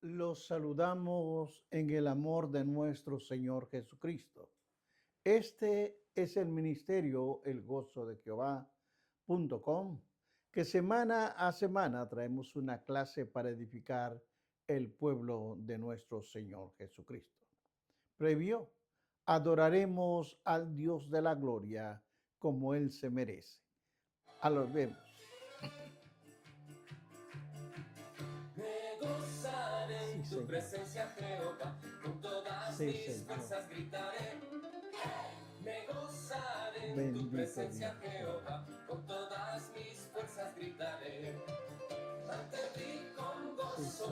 Los saludamos en el amor de nuestro Señor Jesucristo. Este es el ministerio El Gozo de Jehová.com, que semana a semana traemos una clase para edificar el pueblo de nuestro Señor Jesucristo. Previo, adoraremos al Dios de la gloria como Él se merece. A los vemos. Me gozaré en tu presencia, Jehová, con todas mis fuerzas gritaré. Me gozaré en tu presencia, Jehová, con todas mis fuerzas gritaré. Ante ti con gozo,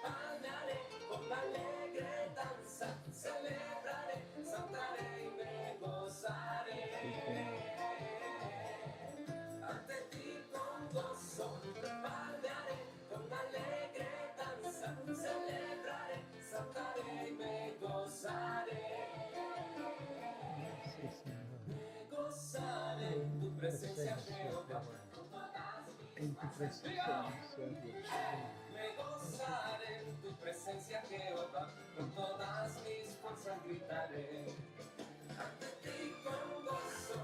andaré con alegre danza, celebraré, saltaré y me gozaré. Ante ti con gozo, andaré con alegre danza, celebraré, saltaré y me gozaré. Me gozaré en tu presencia, Jehová, con todas mis fuerzas. Me gozaré en tu presencia, Jehová, con todas mis fuerzas gritaré. Ante ti con gozo,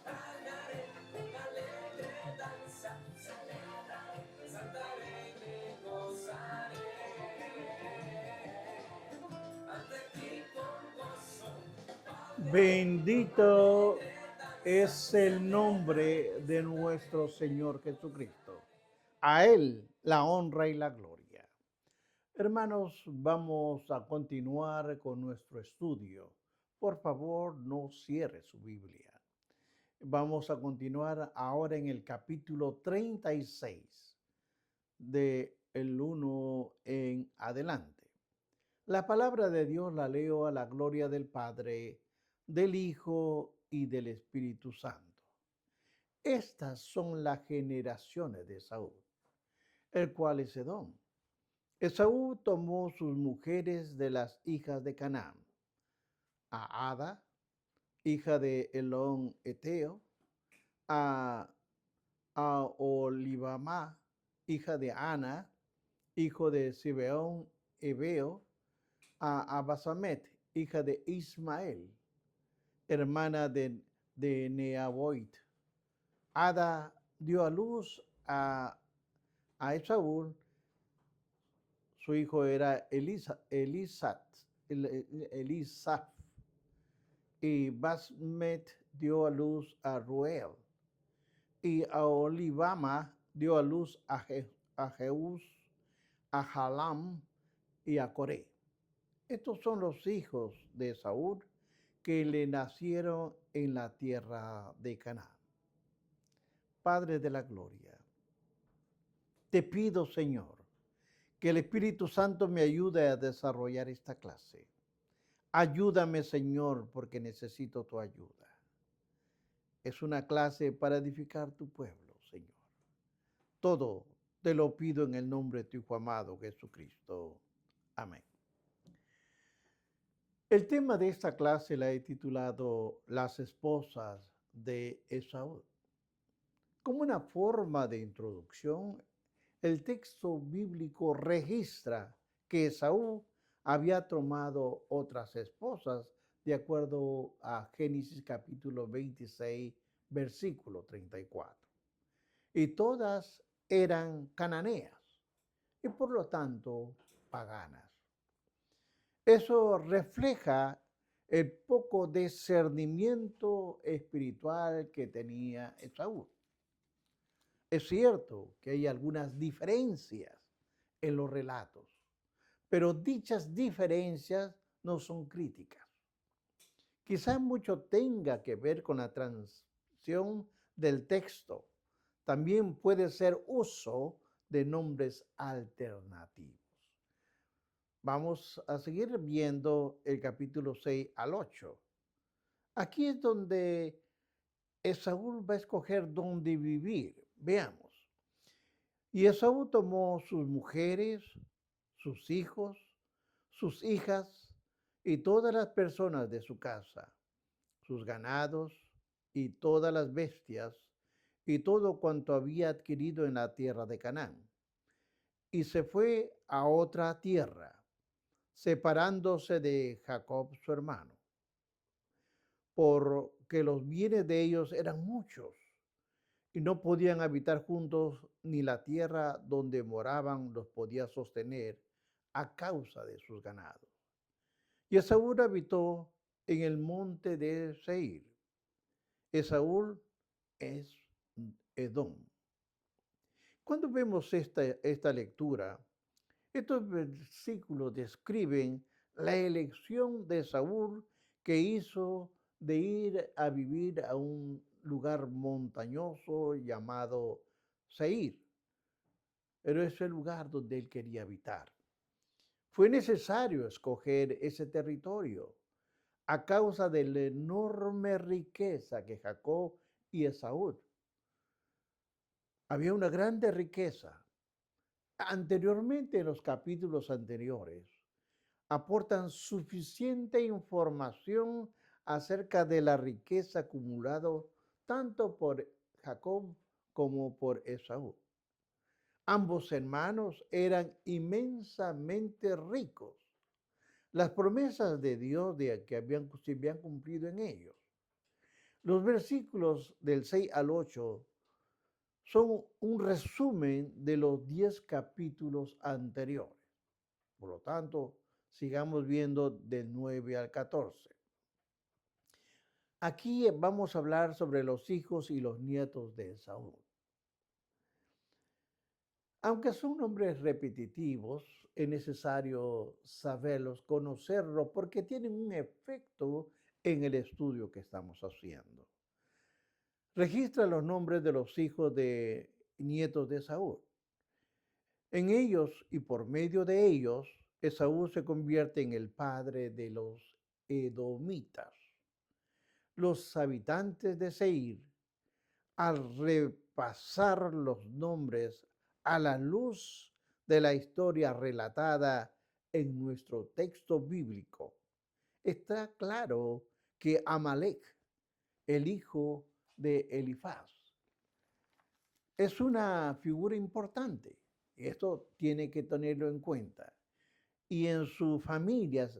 andaré con alegre danza, celebraré, saltaré y me gozaré. Ante ti con gozo, Bendito es el nombre de nuestro Señor Jesucristo. A Él la honra y la gloria. Hermanos, vamos a continuar con nuestro estudio. Por favor, no cierre su Biblia. Vamos a continuar ahora en el capítulo 36, de el 1 en adelante. La palabra de Dios la leo a la gloria del Padre, del Hijo y del Espíritu Santo. Estas son las generaciones de Esaú, el cual es Edom. Esaú tomó sus mujeres de las hijas de Canaán, a Ada, hija de Elón Eteo, a Olibamá, hija de Ana, hijo de Sibeón Ebeo, a Abasamet, hija de Ismael, hermana de Neaboit. Ada dio a luz a Esaú. Su hijo era Elisaf, y Basmet dio a luz a Ruel, y a Olibama dio a luz a Jeús, a Jalam y a Coré. Estos son los hijos de Saúl que le nacieron en la tierra de Canaán. Padre de la gloria, te pido, Señor, que el Espíritu Santo me ayude a desarrollar esta clase. Ayúdame, Señor, porque necesito tu ayuda. Es una clase para edificar tu pueblo, Señor. Todo te lo pido en el nombre de tu Hijo amado, Jesucristo. Amén. El tema de esta clase la he titulado Las esposas de Esaú. Como una forma de introducción, el texto bíblico registra que Esaú había tomado otras esposas, de acuerdo a Génesis capítulo 26, versículo 34. Y todas eran cananeas y por lo tanto paganas. Eso refleja el poco discernimiento espiritual que tenía Esaú. Es cierto que hay algunas diferencias en los relatos, pero dichas diferencias no son críticas. Quizás mucho tenga que ver con la transcripción del texto. También puede ser uso de nombres alternativos. Vamos a seguir viendo el capítulo 6 al 8. Aquí es donde Esaú va a escoger dónde vivir. Veamos. Y Esaú tomó sus mujeres, sus hijos, sus hijas y todas las personas de su casa, sus ganados y todas las bestias y todo cuanto había adquirido en la tierra de Canaán. y se fue a otra tierra, separándose de Jacob su hermano, porque los bienes de ellos eran muchos y no podían habitar juntos, ni la tierra donde moraban los podía sostener a causa de sus ganados. Y Esaú habitó en el monte de Seir. Esaú es Edom. Cuando vemos esta lectura, estos versículos describen la elección de Saúl que hizo de ir a vivir a un lugar montañoso llamado Seir, pero es el lugar donde él quería habitar. Fue necesario escoger ese territorio a causa de la enorme riqueza que Jacob y Esaú. Había una grande riqueza. Anteriormente, en los capítulos anteriores, aportan suficiente información acerca de la riqueza acumulada tanto por Jacob como por Esaú. Ambos hermanos eran inmensamente ricos. Las promesas de Dios se habían cumplido en ellos. Los versículos del 6 al 8 son un resumen de los 10 capítulos anteriores. Por lo tanto, sigamos viendo del 9 al 14. Aquí vamos a hablar sobre los hijos y los nietos de Esaú. Aunque son nombres repetitivos, es necesario saberlos, conocerlos, porque tienen un efecto en el estudio que estamos haciendo. Registra los nombres de los hijos de nietos de Esaú. En ellos y por medio de ellos, Esaú se convierte en el padre de los edomitas. Los habitantes de Seir, al repasar los nombres a la luz de la historia relatada en nuestro texto bíblico, está claro que Amalek, el hijo de Elifaz, es una figura importante. Esto tiene que tenerlo en cuenta. Y en sus familias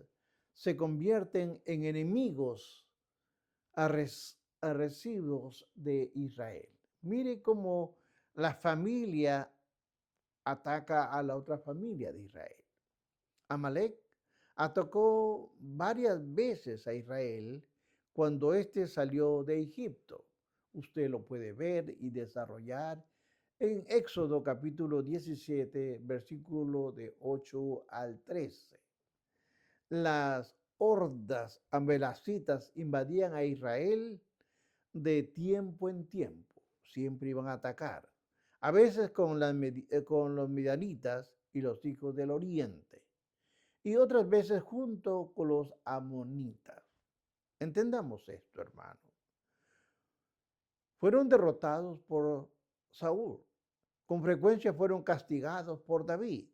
se convierten en enemigos arrecidos de Israel. Mire cómo la familia ataca a la otra familia de Israel. Amalek atacó varias veces a Israel cuando éste salió de Egipto. Usted lo puede ver y desarrollar en Éxodo capítulo 17, versículo de 8 al 13. Las hordas amalecitas invadían a Israel de tiempo en tiempo. Siempre iban a atacar. A veces con los midianitas y los hijos del oriente. Y otras veces junto con los amonitas. Entendamos esto, hermano. Fueron derrotados por Saúl. Con frecuencia fueron castigados por David.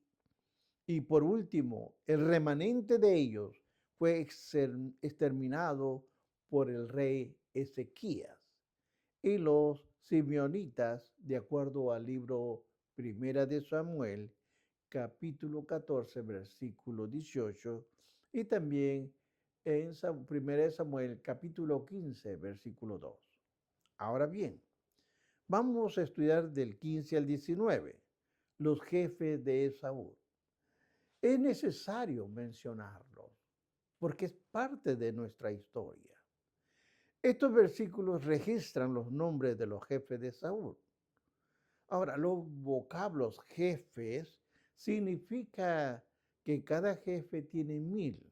Y por último, el remanente de ellos fue exterminado por el rey Ezequías. Y los simeonitas, de acuerdo al libro Primera de Samuel, capítulo 14, versículo 18, y también en Primera de Samuel, capítulo 15, versículo 2. Ahora bien, vamos a estudiar del 15 al 19, los jefes de Esaú. Es necesario mencionarlos porque es parte de nuestra historia. Estos versículos registran los nombres de los jefes de Saúl. Ahora, los vocablos jefes significa que cada jefe tiene 1000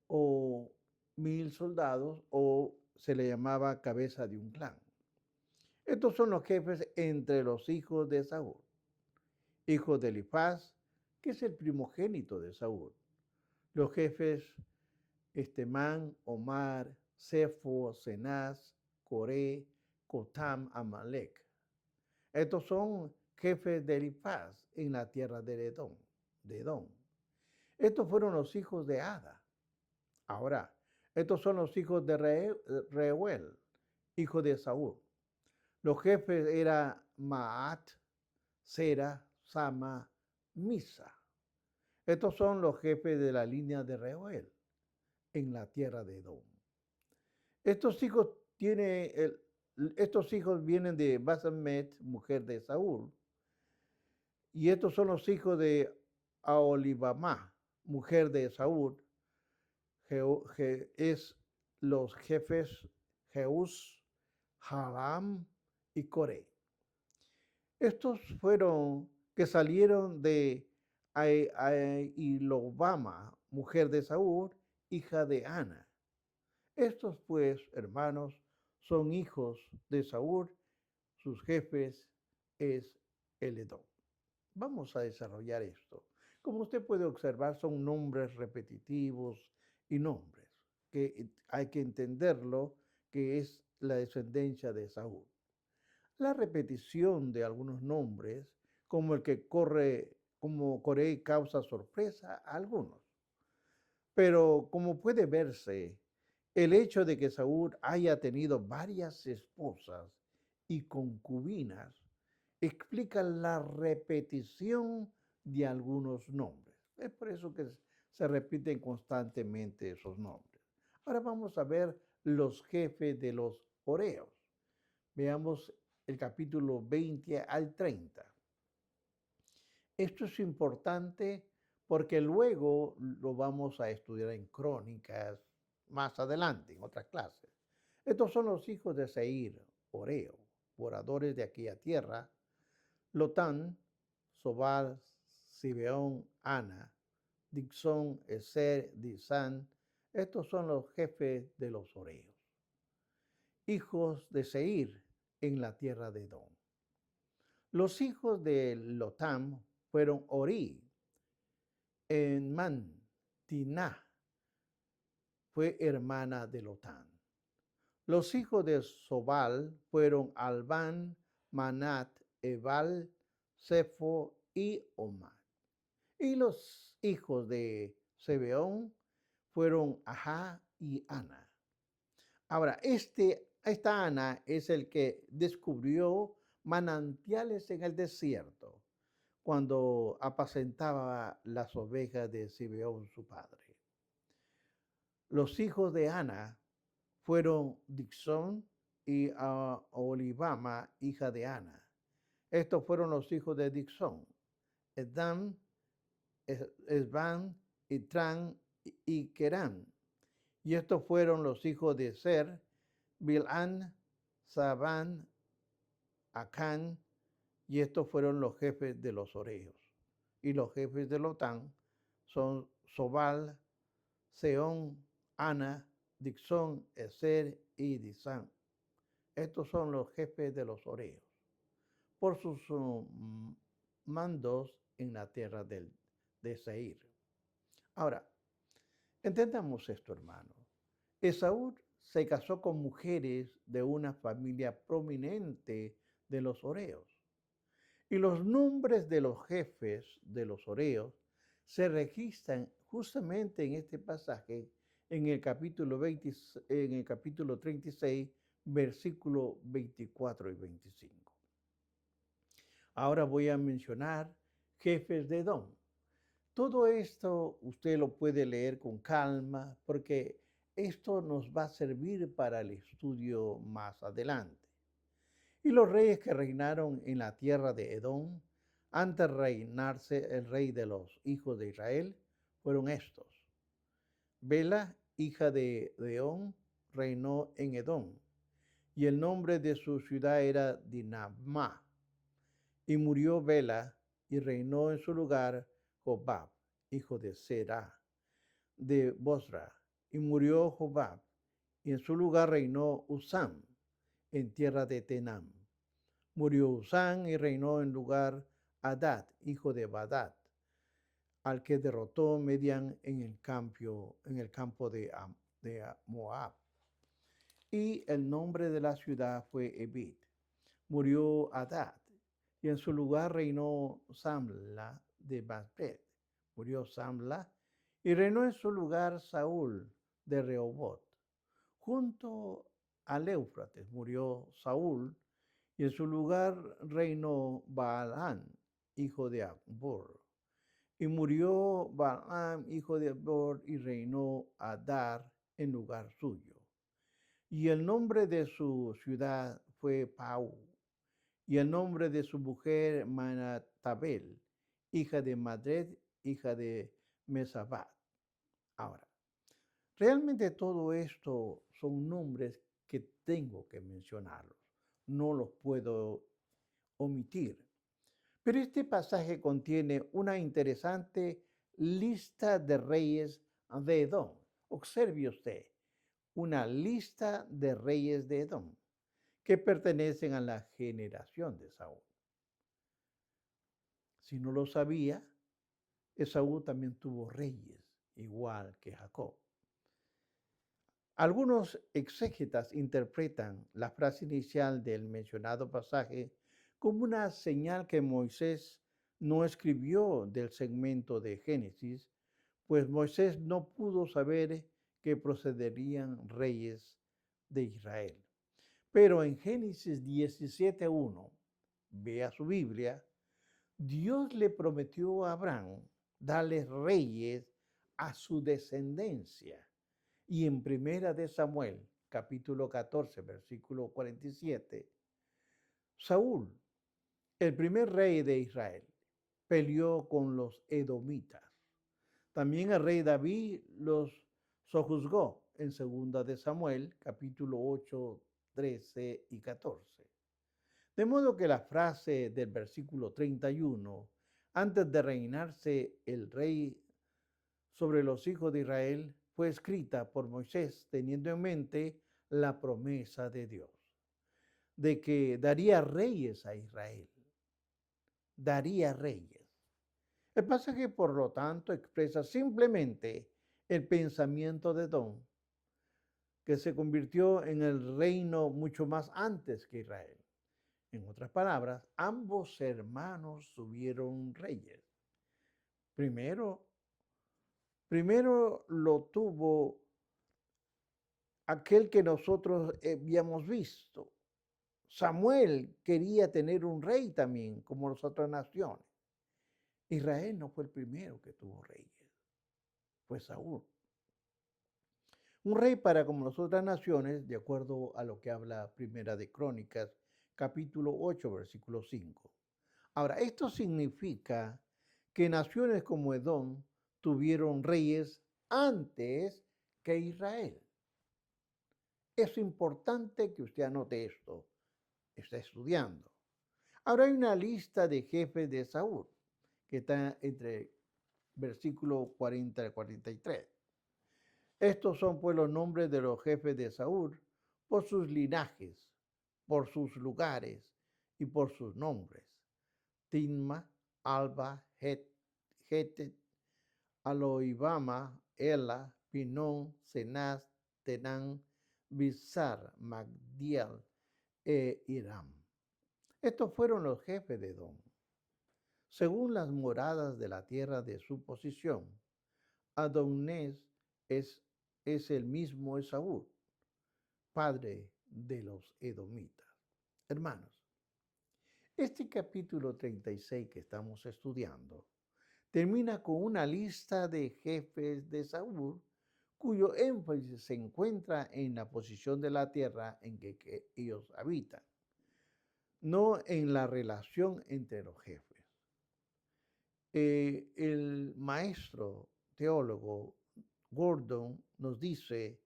o 1000 soldados o se le llamaba cabeza de un clan. Estos son los jefes entre los hijos de Saúl. Hijo de Elifaz, que es el primogénito de Saúl. Los jefes Estemán, Omar, Sefo, Cenaz, Coré, Cotam, Amalek. Estos son jefes de Elifaz en la tierra de Edom. Estos fueron los hijos de Ada. Ahora, estos son los hijos de Reuel, hijo de Saúl. Los jefes eran Maat, Sera, Sama, Misa. Estos son los jefes de la línea de Reuel en la tierra de Edom. Estos hijos, estos hijos vienen de Basemet, mujer de Saúl, y estos son los hijos de Aholibamá, mujer de Saúl. Es los jefes Jeús, Haram y Coré. Estos fueron que salieron de Ailobama, mujer de Saúl, hija de Ana. Estos pues, hermanos, son hijos de Saúl, sus jefes es el Edom. Vamos a desarrollar esto. Como usted puede observar, son nombres repetitivos y nombres que hay que entenderlo, que es la descendencia de Saúl. La repetición de algunos nombres, como el que como Coré, causa sorpresa a algunos. Pero como puede verse, el hecho de que Saúl haya tenido varias esposas y concubinas explica la repetición de algunos nombres. Es por eso que se repiten constantemente esos nombres. Ahora vamos a ver los jefes de los Oreos. Veamos el capítulo 20 al 30. Esto es importante porque luego lo vamos a estudiar en crónicas más adelante, en otras clases. Estos son los hijos de Seir, Oreo, moradores de aquella tierra, Lotán, Sobal, Sibeón, Ana, Dixón, Eser, Disán. Estos son los jefes de los Oreos. Hijos de Seir en la tierra de Edom. Los hijos de Lotán fueron Ori, Enman, Tiná, fue hermana de Lotán. Los hijos de Sobal fueron Albán, Manat, Ebal, Sefo y Omar. Y los hijos de Sebeón fueron Ajá y Ana. Ahora, esta Ana es el que descubrió manantiales en el desierto cuando apacentaba las ovejas de Sibeón, su padre. Los hijos de Ana fueron Dixón y Olivama, hija de Ana. Estos fueron los hijos de Dixón: Edam, Esban, Itran y Kerán. Y estos fueron los hijos de Ser: Bilán, Sabán, Acán. Y estos fueron los jefes de los Oreos. Y los jefes de Lotán son Sobal, Seón, Ana, Dixón, Eser y Disán. Estos son los jefes de los Oreos, por sus mandos en la tierra de Seir. Ahora, entendamos esto, hermano. Esaú se casó con mujeres de una familia prominente de los Oreos. Y los nombres de los jefes de los Oreos se registran justamente en este pasaje, en el capítulo 36, versículos 24 y 25. Ahora voy a mencionar jefes de Edom. Todo esto usted lo puede leer con calma porque esto nos va a servir para el estudio más adelante. Y los reyes que reinaron en la tierra de Edom, antes de reinarse el rey de los hijos de Israel, fueron estos. Bela, hija de Deón, reinó en Edom, y el nombre de su ciudad era Dinamá. Y murió Bela, y reinó en su lugar Jobab, hijo de Será, de Bosra. Y murió Jobab, y en su lugar reinó Usam, en tierra de Tenam. Murió Usán y reinó en lugar Hadad, hijo de Badad, al que derrotó Median en el campo de Moab. Y el nombre de la ciudad fue Ebid. Murió Hadad, y en su lugar reinó Samla de Basbet. Murió Samla, y reinó en su lugar Saúl de Rehobot. Junto al Éufrates murió Saúl, y en su lugar reinó Baalán, hijo de Akbor. Y murió Balaam, hijo de Akbor, y reinó Adar en lugar suyo. Y el nombre de su ciudad fue Pau, y el nombre de su mujer Manatabel, hija de Madred, hija de Mesabat. Ahora, realmente todo esto son nombres que tengo que mencionarlos, no los puedo omitir. Pero este pasaje contiene una interesante lista de reyes de Edom. Observe usted, una lista de reyes de Edom que pertenecen a la generación de Saúl. Si no lo sabía, Esaú también tuvo reyes, igual que Jacob. Algunos exégetas interpretan la frase inicial del mencionado pasaje como una señal que Moisés no escribió del segmento de Génesis, pues Moisés no pudo saber que procederían reyes de Israel. Pero en Génesis 17:1, vea su Biblia, Dios le prometió a Abraham darle reyes a su descendencia. Y en Primera de Samuel, capítulo 14, versículo 47, Saúl, el primer rey de Israel, peleó con los edomitas. También el rey David los sojuzgó en Segunda de Samuel, capítulo 8, 13 y 14. De modo que la frase del versículo 31, antes de reinarse el rey sobre los hijos de Israel, fue escrita por Moisés teniendo en mente la promesa de Dios, de que daría reyes a Israel, daría reyes. El pasaje, por lo tanto, expresa simplemente el pensamiento de Edom, que se convirtió en el reino mucho más antes que Israel. En otras palabras, ambos hermanos tuvieron reyes. Primero lo tuvo aquel que nosotros habíamos visto. Samuel quería tener un rey también, como las otras naciones. Israel no fue el primero que tuvo reyes, fue Saúl. Un rey para como las otras naciones, de acuerdo a lo que habla Primera de Crónicas, capítulo 8, versículo 5. Ahora, esto significa que naciones como Edom tuvieron reyes antes que Israel. Es importante que usted anote esto, está estudiando. Ahora hay una lista de jefes de Saúl, que está entre versículo 40 al 43. Estos son pues los nombres de los jefes de Saúl por sus linajes, por sus lugares y por sus nombres. Tinma, Alba, Getet, Aloibama, Ela, Pinón, Cenaz, Tenán, Bizar, Magdiel e Hiram. Estos fueron los jefes de Edom. Según las moradas de la tierra de su posición, Adonés es el mismo Esaú, padre de los edomitas. Hermanos, este capítulo 36 que estamos estudiando termina con una lista de jefes de Saúl cuyo énfasis se encuentra en la posición de la tierra en que ellos habitan, no en la relación entre los jefes. El maestro teólogo Gordon nos dice,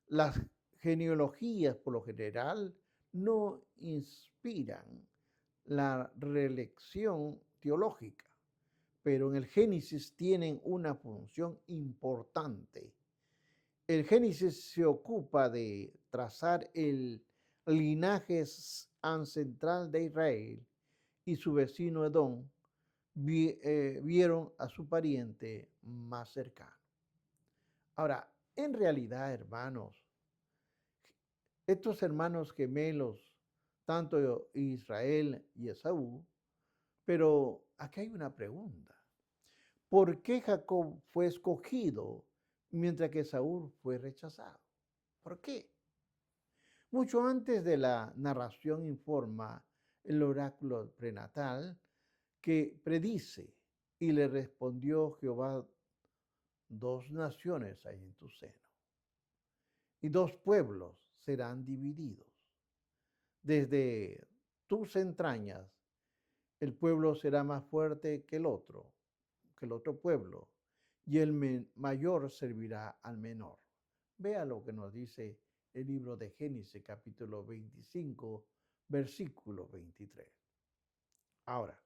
las genealogías por lo general no inspiran la reelección teológica, pero en el Génesis tienen una función importante. El Génesis se ocupa de trazar el linaje ancestral de Israel y su vecino Edom vieron a su pariente más cercano. Ahora, en realidad, hermanos, estos hermanos gemelos, tanto Israel y Esaú, pero aquí hay una pregunta. ¿Por qué Jacob fue escogido mientras que Saúl fue rechazado? ¿Por qué? Mucho antes de la narración informa el oráculo prenatal que predice, y le respondió Jehová: dos naciones hay en tu seno, y dos pueblos serán divididos. Desde tus entrañas el pueblo será más fuerte que el otro pueblo, y el mayor servirá al menor. Vea lo que nos dice el libro de Génesis, capítulo 25, versículo 23. Ahora,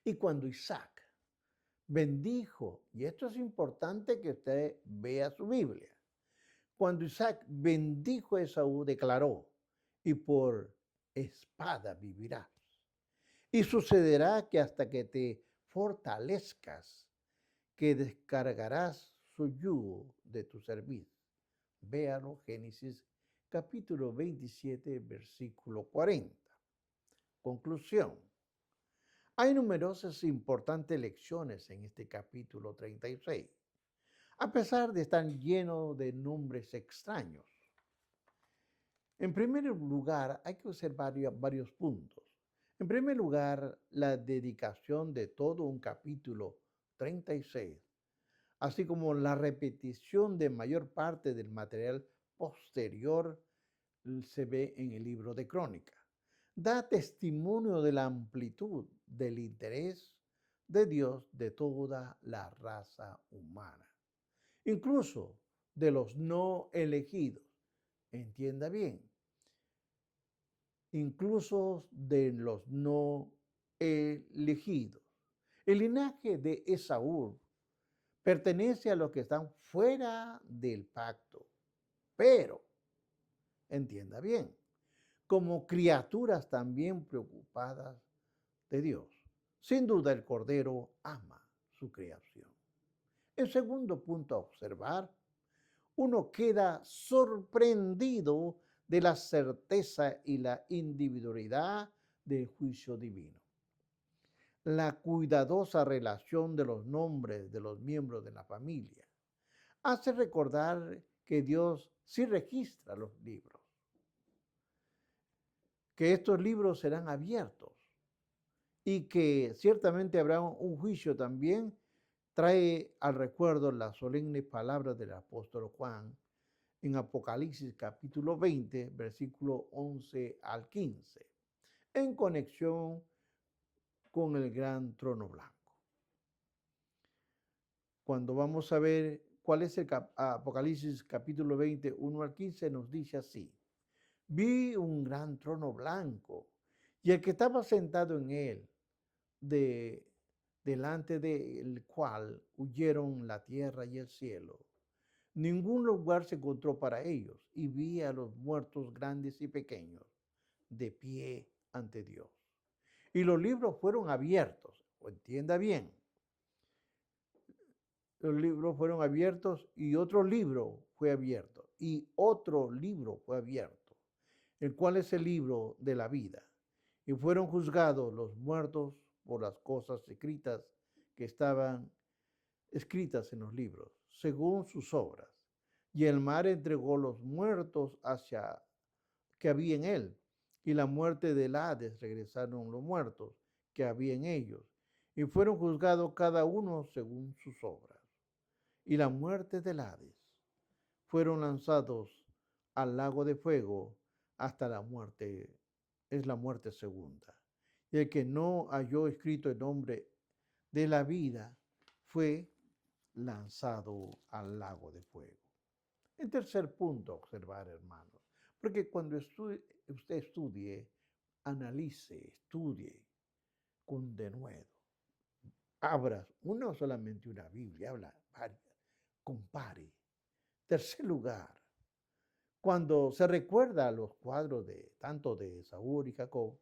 y cuando Isaac bendijo, y esto es importante que usted vea su Biblia, cuando Isaac bendijo a Esaú, declaró: y por espada vivirás. Y sucederá que hasta que te fortalezcas, que descargarás su yugo de tu cerviz. Véalo, Génesis capítulo 27, versículo 40. Conclusión. Hay numerosas importantes lecciones en este capítulo 36, a pesar de estar lleno de nombres extraños. En primer lugar, hay que observar varios puntos. En primer lugar, la dedicación de todo un capítulo 36, así como la repetición de mayor parte del material posterior, se ve en el libro de Crónicas. Da testimonio de la amplitud del interés de Dios de toda la raza humana, incluso de los no elegidos. Entienda bien, incluso de los no elegidos. El linaje de Esaú pertenece a los que están fuera del pacto, pero, entienda bien, como criaturas también preocupadas de Dios. Sin duda el Cordero ama su creación. El segundo punto a observar, uno queda sorprendido de la certeza y la individualidad del juicio divino. La cuidadosa relación de los nombres de los miembros de la familia hace recordar que Dios sí registra los libros, que estos libros serán abiertos y que ciertamente habrá un juicio también. Trae al recuerdo las solemnes palabras del apóstol Juan en Apocalipsis capítulo 20, versículo 11 al 15, en conexión con el gran trono blanco. Cuando vamos a ver cuál es el Apocalipsis capítulo 20, 1 al 15, nos dice así: vi un gran trono blanco y el que estaba sentado en él, delante del cual huyeron la tierra y el cielo. Ningún lugar se encontró para ellos, y vi a los muertos grandes y pequeños de pie ante Dios. Y los libros fueron abiertos, o entienda bien, los libros fueron abiertos y otro libro fue abierto, y otro libro fue abierto, el cual es el libro de la vida. Y fueron juzgados los muertos por las cosas escritas que estaban escritas en los libros, según sus obras. Y el mar entregó los muertos hacia que había en él, y la muerte del Hades regresaron los muertos que había en ellos, y fueron juzgados cada uno según sus obras. Y la muerte del Hades fueron lanzados al lago de fuego hasta la muerte, es la muerte segunda. Y el que no halló escrito el nombre de la vida fue lanzado al lago de fuego. El tercer punto a observar, hermanos, porque cuando usted estudie, analice, estudie con denuedo. Abra no solamente una Biblia, habla varias, compare. Tercer lugar, cuando se recuerda los cuadros de tanto de Esaú y Jacob,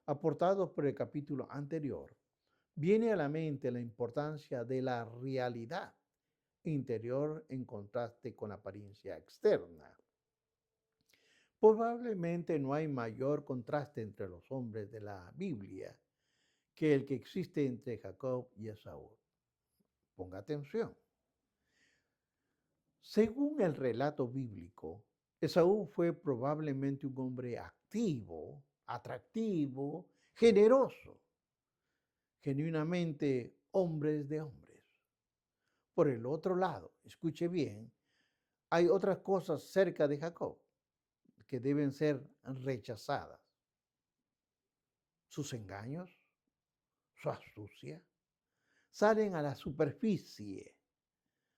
aportados por el capítulo anterior, viene a la mente la importancia de la realidad interior en contraste con la apariencia externa. Probablemente no hay mayor contraste entre los hombres de la Biblia que el que existe entre Jacob y Esaú. Ponga atención. Según el relato bíblico, Esaú fue probablemente un hombre activo, atractivo, generoso. genuinamente hombres de hombres. Por el otro lado, escuche bien, hay otras cosas cerca de Jacob que deben ser rechazadas. Sus engaños, su astucia, salen a la superficie.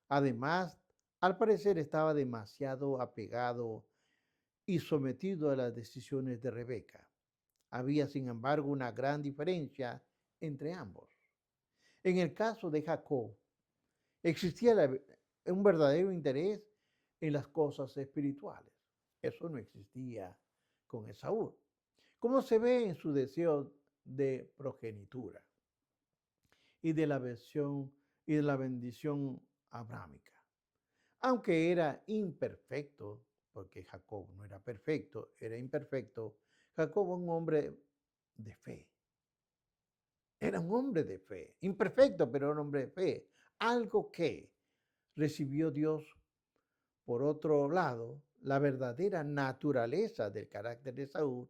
Además, al parecer estaba demasiado apegado y sometido a las decisiones de Rebeca. Había, sin embargo, una gran diferencia entre ambos. En el caso de Jacob, existía un verdadero interés en las cosas espirituales. Eso no existía con Esaú, como se ve en su deseo de progenitura y de la versión y de la bendición abrámica. Aunque era imperfecto, porque Jacob no era perfecto, era imperfecto, Jacob un hombre de fe. Era un hombre de fe, imperfecto, pero era un hombre de fe. Algo que recibió Dios. Por otro lado, la verdadera naturaleza del carácter de Saúl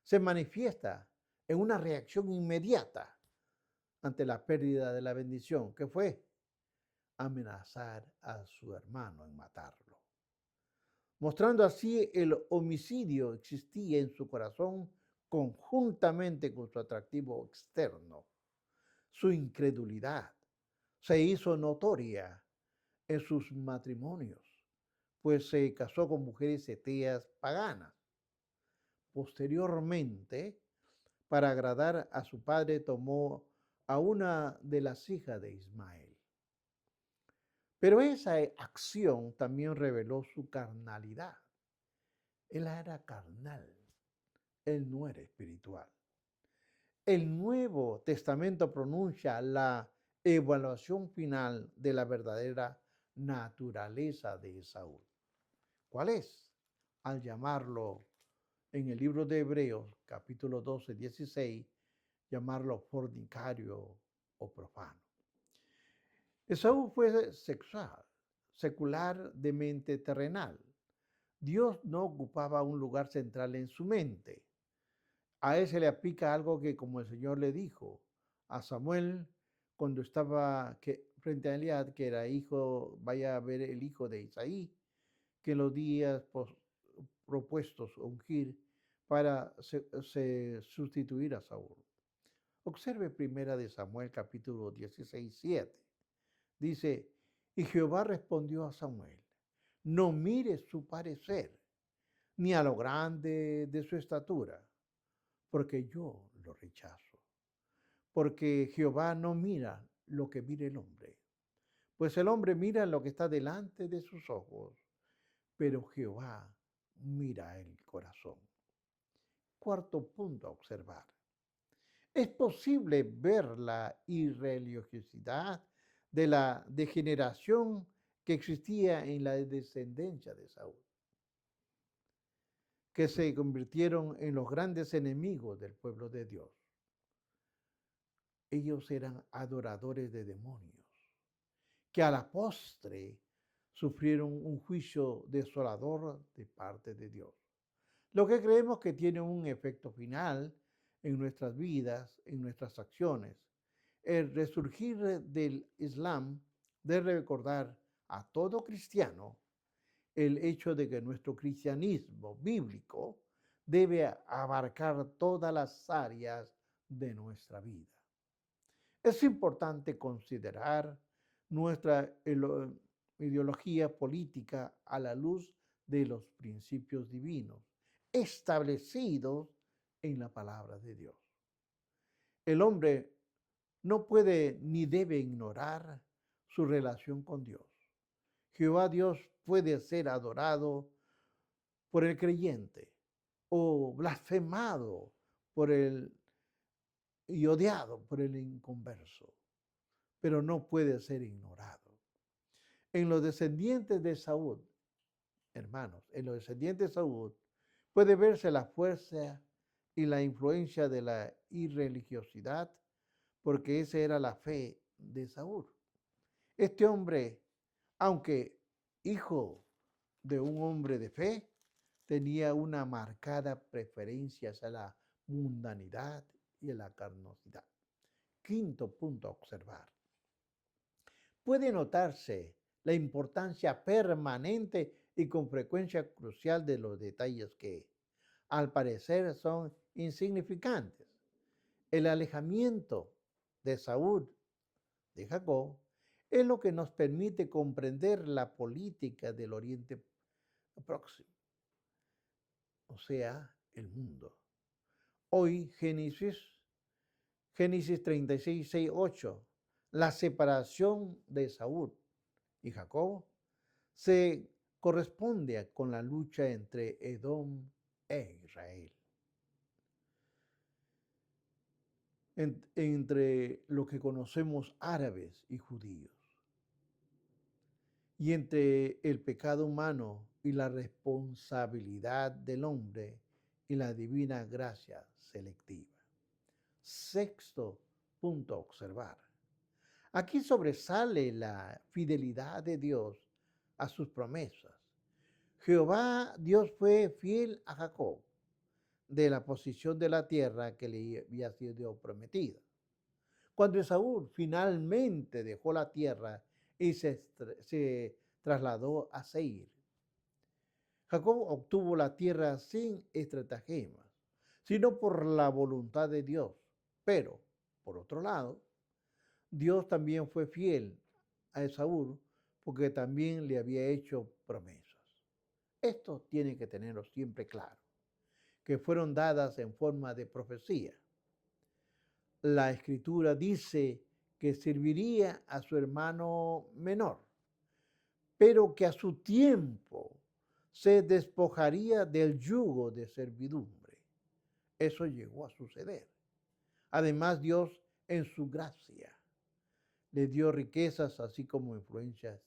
se manifiesta en una reacción inmediata ante la pérdida de la bendición, que fue amenazar a su hermano en matarlo. Mostrando así el homicidio existía en su corazón conjuntamente con su atractivo externo. Su incredulidad se hizo notoria en sus matrimonios, pues se casó con mujeres eteas paganas. Posteriormente, para agradar a su padre, tomó a una de las hijas de Ismael. Pero esa acción también reveló su carnalidad. Él era carnal, él no era espiritual. El Nuevo Testamento pronuncia la evaluación final de la verdadera naturaleza de Esaú. ¿Cuál es? Al llamarlo en el libro de Hebreos, capítulo 12, 16, llamarlo fornicario o profano. Esaú fue sexual, secular de mente terrenal. Dios no ocupaba un lugar central en su mente. A él se le aplica algo que, como el Señor le dijo a Samuel cuando estaba frente a Eliad, que era hijo, vaya a ver el hijo de Isaí, que en los días propuestos a ungir para sustituir a Saúl. Observe primera de Samuel capítulo 16, 7. Dice, y Jehová respondió a Samuel, no mires su parecer, ni a lo grande de su estatura, porque yo lo rechazo. Porque Jehová no mira lo que mira el hombre, pues el hombre mira lo que está delante de sus ojos, pero Jehová mira el corazón. Cuarto punto a observar. Es posible ver la irreligiosidad de la degeneración que existía en la descendencia de Saúl, que se convirtieron en los grandes enemigos del pueblo de Dios. Ellos eran adoradores de demonios, que a la postre sufrieron un juicio desolador de parte de Dios. Lo que creemos que tiene un efecto final en nuestras vidas, en nuestras acciones. El resurgir del Islam debe recordar a todo cristiano el hecho de que nuestro cristianismo bíblico debe abarcar todas las áreas de nuestra vida. Es importante considerar nuestra ideología política a la luz de los principios divinos establecidos en la palabra de Dios. El hombre no puede ni debe ignorar su relación con Dios. Jehová Dios puede ser adorado por el creyente o blasfemado por el y odiado por el inconverso, pero no puede ser ignorado. En los descendientes de Saúl, hermanos, en los descendientes de Saúl puede verse la fuerza y la influencia de la irreligiosidad, porque esa era la fe de Saúl. Este hombre, aunque hijo de un hombre de fe, tenía una marcada preferencia hacia la mundanidad y la carnosidad. Quinto punto a observar. Puede notarse la importancia permanente y con frecuencia crucial de los detalles que, al parecer, son insignificantes. El alejamiento de Saúl de Jacob es lo que nos permite comprender la política del Oriente Próximo, o sea, el mundo. Hoy, Génesis 36, 6, 8, la separación de Saúl y Jacob se corresponde con la lucha entre Edom e Israel, entre lo que conocemos árabes y judíos, y entre el pecado humano y la responsabilidad del hombre y la divina gracia selectiva. Sexto punto a observar. Aquí sobresale la fidelidad de Dios a sus promesas. Jehová Dios fue fiel a Jacob de la posición de la tierra que le había sido prometida. Cuando Esaú finalmente dejó la tierra y se trasladó a Seir, Jacob obtuvo la tierra sin estratagemas, sino por la voluntad de Dios. Pero, por otro lado, Dios también fue fiel a Esaú porque también le había hecho promesas. Esto tiene que tenerlo siempre claro, que fueron dadas en forma de profecía. La escritura dice que serviría a su hermano menor, pero que a su tiempo se despojaría del yugo de servidumbre. Eso llegó a suceder. Además, Dios, en su gracia, le dio riquezas así como influencias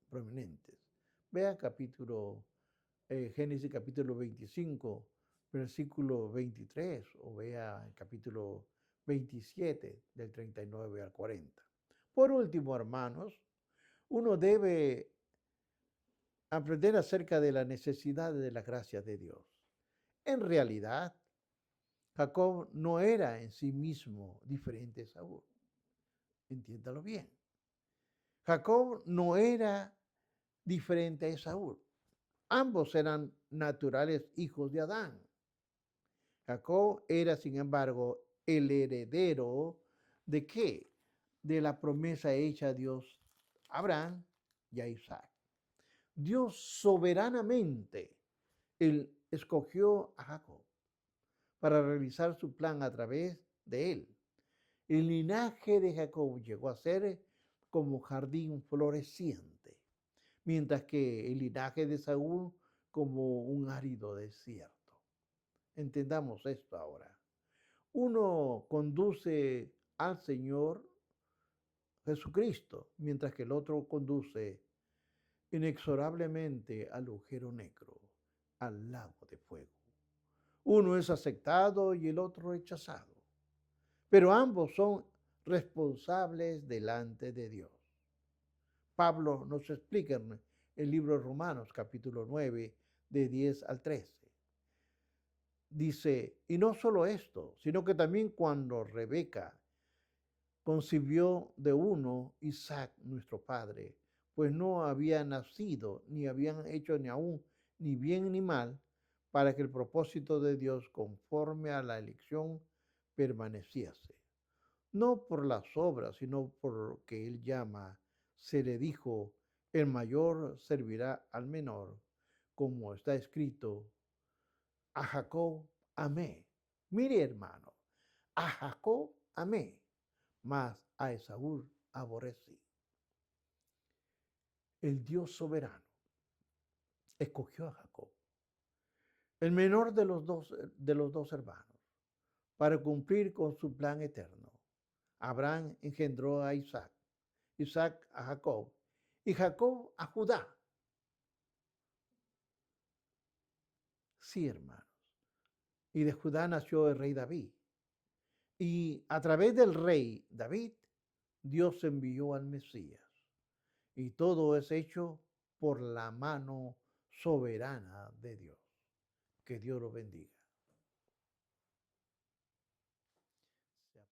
prominentes. Vea Génesis capítulo 25, versículo 23, o vea el capítulo 27, del 39 al 40. Por último, hermanos, uno debe aprender acerca de la necesidad de la gracia de Dios. En realidad, Jacob no era en sí mismo diferente a Saúl. Entiéndalo bien. Jacob no era diferente a Esaú. Ambos eran naturales hijos de Adán. Jacob era, sin embargo, el heredero ¿de qué? De la promesa hecha a Dios a Abraham y a Isaac. Dios soberanamente escogió a Jacob para realizar su plan a través de él. El linaje de Jacob llegó a ser como jardín floreciente, mientras que el linaje de Saúl como un árido desierto. Entendamos esto ahora. Uno conduce al Señor Jesucristo, mientras que el otro conduce inexorablemente al agujero negro, al lago de fuego. Uno es aceptado y el otro rechazado, pero ambos son responsables delante de Dios. Pablo nos explica en el libro de Romanos, capítulo 9, de 10 al 13. Dice, y no solo esto, sino que también cuando Rebeca concibió de uno, Isaac, nuestro padre, pues no había nacido, ni habían hecho ni aún ni bien ni mal, para que el propósito de Dios conforme a la elección permaneciese. No por las obras, sino por lo que él llama, se le dijo, el mayor servirá al menor, como está escrito, a Jacob amé. Mire, hermano, a Jacob amé, mas a Esaú aborrecí. El Dios soberano escogió a Jacob, el menor de los dos hermanos, para cumplir con su plan eterno. Abraham engendró a Isaac, Isaac a Jacob y Jacob a Judá. Sí, hermanos. Y de Judá nació el rey David. Y a través del rey David, Dios envió al Mesías. Y todo es hecho por la mano soberana de Dios. Que Dios lo bendiga.